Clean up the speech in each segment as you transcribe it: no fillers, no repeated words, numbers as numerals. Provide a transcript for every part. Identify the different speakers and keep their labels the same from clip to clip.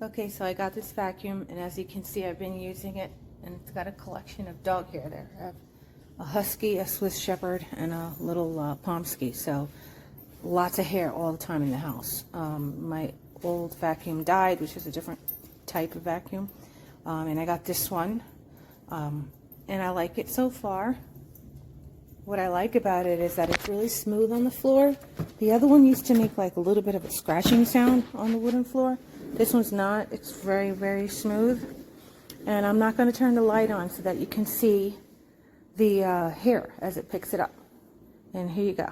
Speaker 1: Okay, so I got this vacuum, and as you can see, I've been using it, and it's got a collection of dog hair there. I have a husky, a Swiss shepherd, and a little pomsky, so lots of hair all the time in the house. My old vacuum died, which is a different type of vacuum, and I got this one, and I like it so far. What I like about it is that it's really smooth on the floor. The other one used to make like a little bit of a scratching sound on the wooden floor. This one's not. It's very, very smooth. And I'm not going to turn the light on so that you can see the hair as it picks it up. And here you go.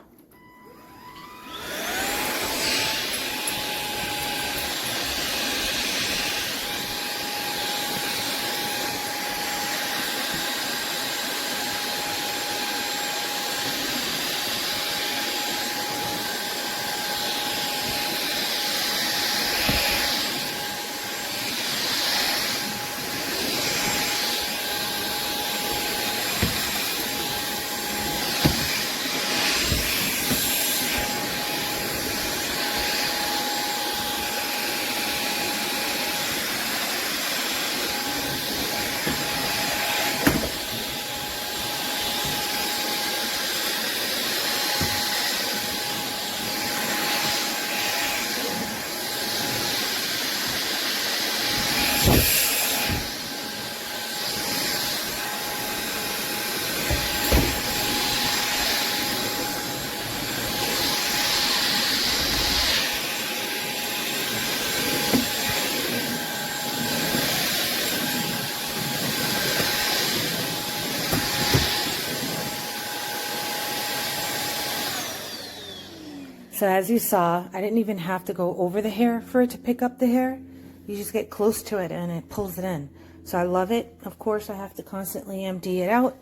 Speaker 1: So as you saw, I didn't even have to go over the hair for it to pick up the hair. You just get close to it and it pulls it in. So I love it. Of course, I have to constantly empty it out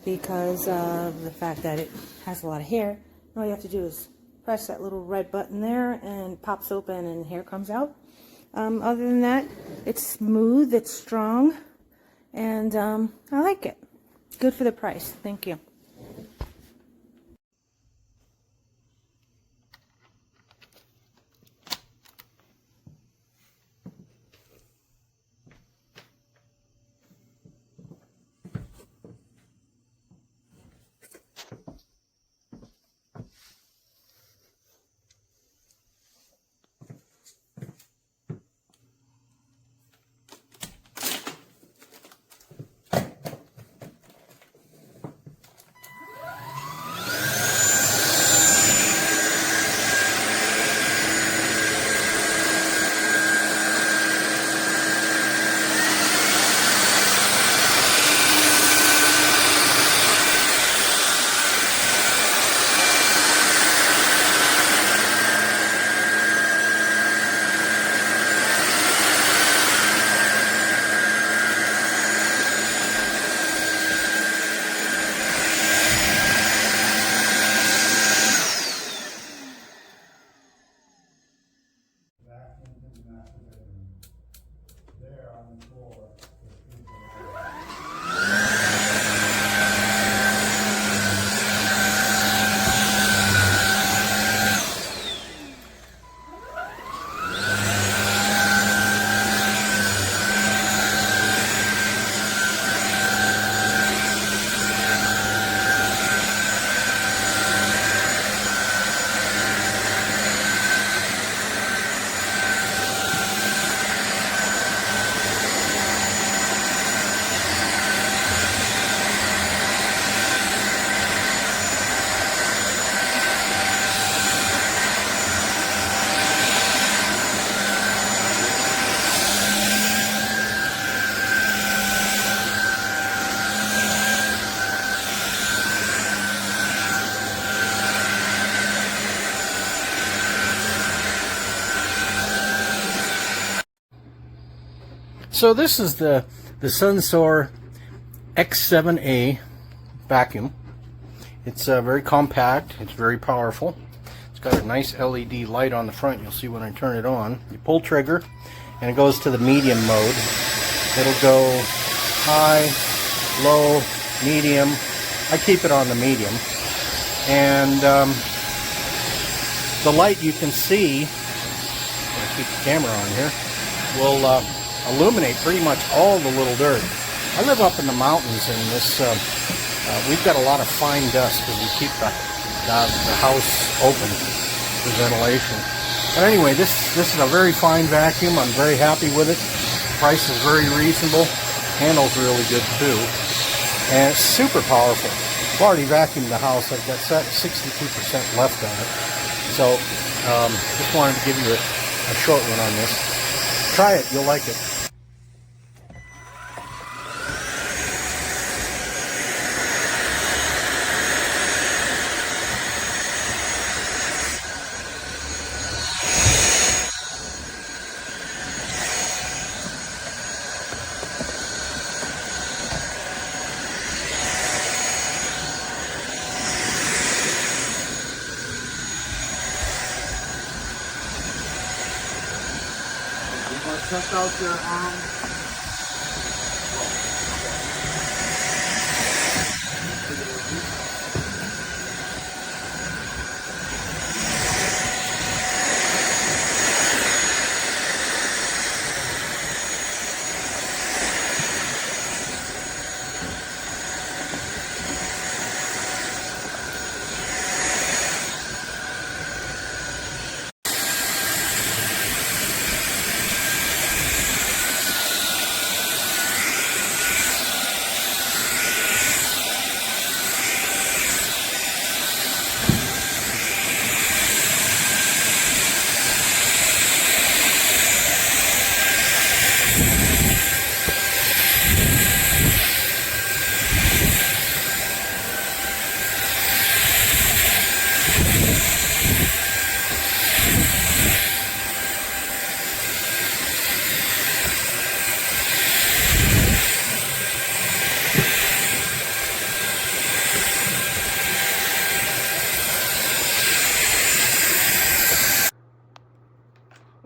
Speaker 1: because of the fact that it has a lot of hair. All you have to do is press that little red button there and it pops open and hair comes out. Other than that, it's smooth, it's strong, and I like it. Good for the price. Thank you.
Speaker 2: So this is the SunSare X7A vacuum. It's very compact, it's very powerful. It's got a nice LED light on the front, you'll see when I turn it on. You pull trigger and it goes to the medium mode. It'll go high, low, medium. I keep it on the medium. And the light you can see, I'll keep the camera on here, will illuminate pretty much all the little dirt. I live up in the mountains, and this we've got a lot of fine dust because we keep the house open for ventilation. But anyway, this is a very fine vacuum. I'm very happy with it. The price is very reasonable. Handles really good too, and it's super powerful. I've already vacuumed the house. I've got 62% left on it. So just wanted to give you a short one on this. Try it, you'll like it.
Speaker 3: Test out your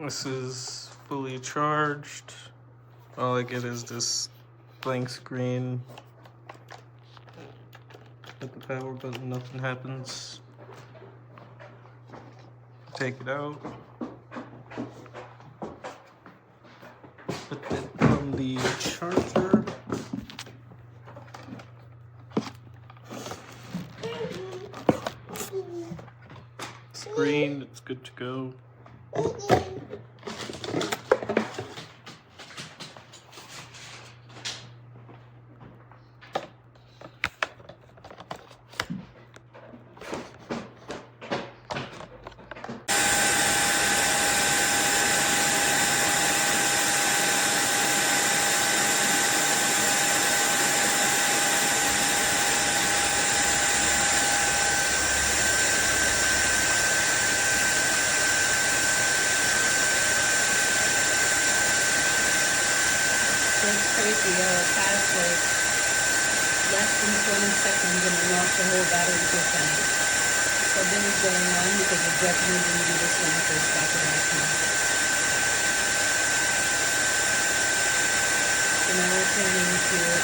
Speaker 3: This is fully charged. All I get is this blank screen. Hit the power button, nothing happens. Take it out. Put it on the charger. Screen, it's good to go.
Speaker 1: It's crazy, it has like less than 20 seconds and it knocks the whole battery percent. Something is going on because it definitely didn't do this when I first got the vacuum. So now we're turning to a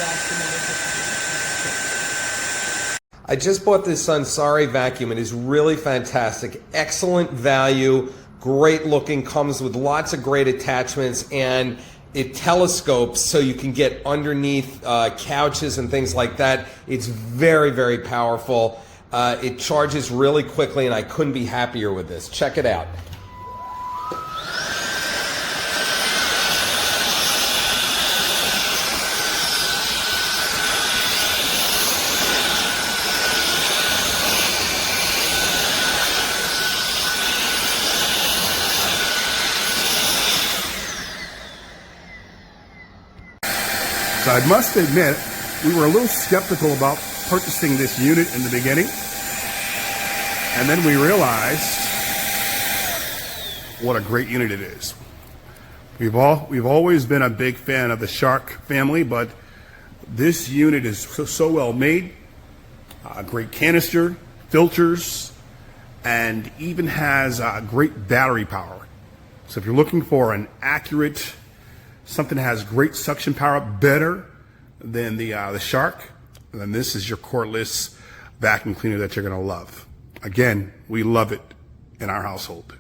Speaker 1: last another 50%.
Speaker 4: I just bought this SunSare vacuum. It is really fantastic. Excellent value, great looking, comes with lots of great attachments, and it telescopes so you can get underneath couches and things like that. It's very, very powerful. It charges really quickly, and I couldn't be happier with this. Check it out.
Speaker 5: So I must admit, we were a little skeptical about purchasing this unit in the beginning. And then we realized what a great unit it is. We've always been a big fan of the Shark family, but this unit is so well made. Great canister, filters, and even has great battery power. So if you're looking for an accurate, something that has great suction power, better than the Shark, then this is your cordless vacuum cleaner that you're going to love. Again, we love it in our household.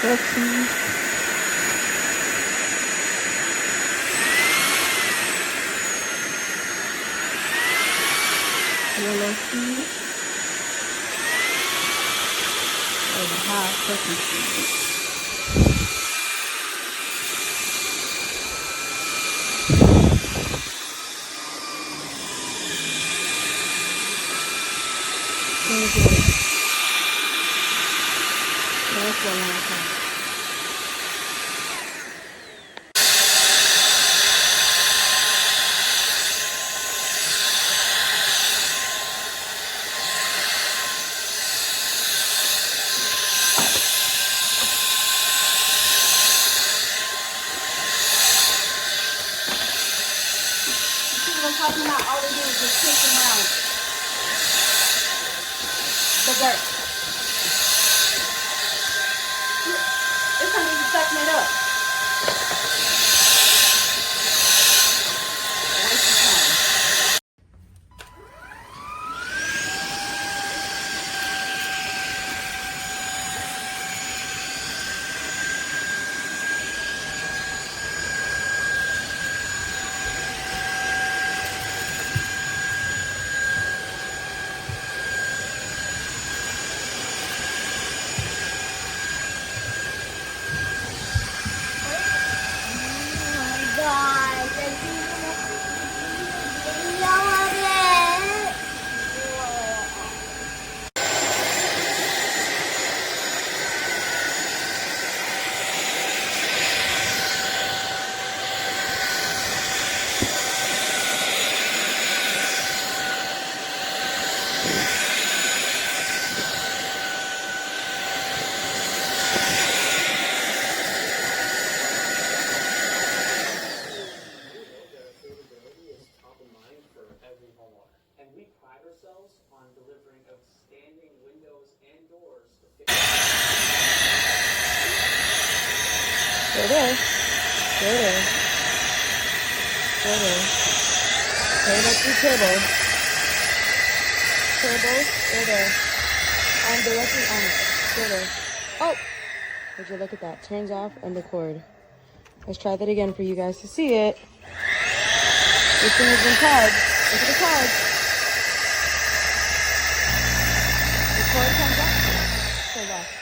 Speaker 1: cookie. Yellow seed. There's a hot cookie seed. That's what I want. People are talking about all they do is just kick around the dirt. This time he's sucking it up. Waste of time. There it is. There it is. There it is. Turn up your turbo. Turbo. There it is. I'm directly on it. There it is. Oh! Would you look at that? Turns off and record. Let's try that again for you guys to see it. This thing has been charged. Look at the charge. Record comes up. Turns off.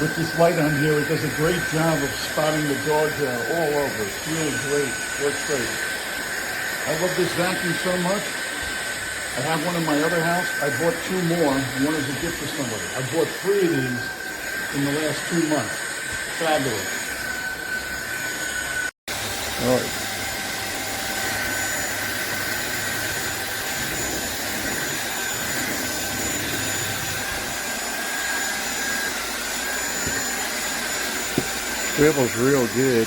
Speaker 5: With this light on here, it does a great job of spotting the dog hair all over. It's really great. Works great. I love this vacuum so much. I have one in my other house. I bought 2 more, and one is a gift for somebody. I bought 3 of these in the last 2 months. Fabulous. All right.
Speaker 2: Swivel's real good.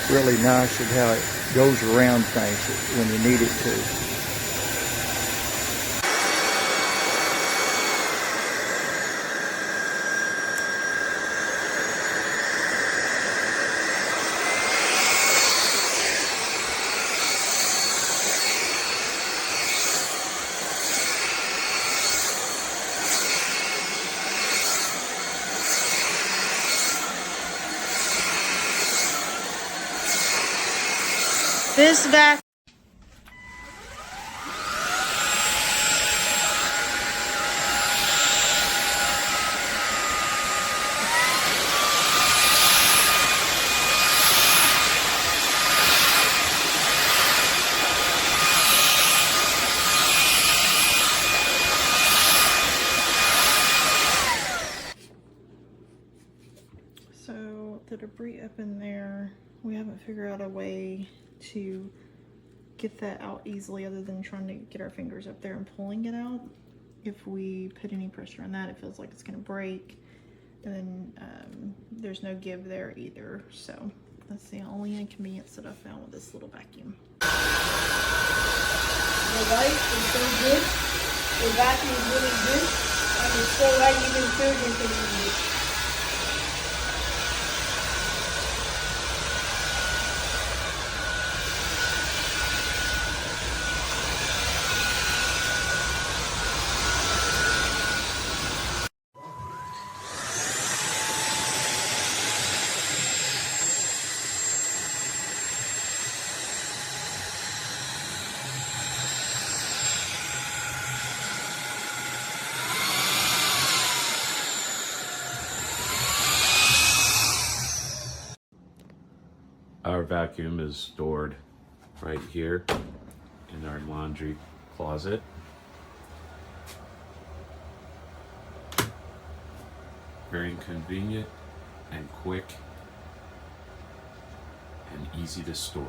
Speaker 2: Really nice at how it goes around things when you need it to.
Speaker 1: This vacuum.
Speaker 6: So the debris up in there, we haven't figured out a way to get that out easily other than trying to get our fingers up there and pulling it out. If we put any pressure on that, it feels like it's going to break, and then there's no give there either. So that's the only inconvenience that I found with this little vacuum.
Speaker 7: The light is so good, the vacuum is really good, and it's so light you can feel it.
Speaker 8: Our vacuum is stored right here in our laundry closet. Very convenient and quick and easy to store.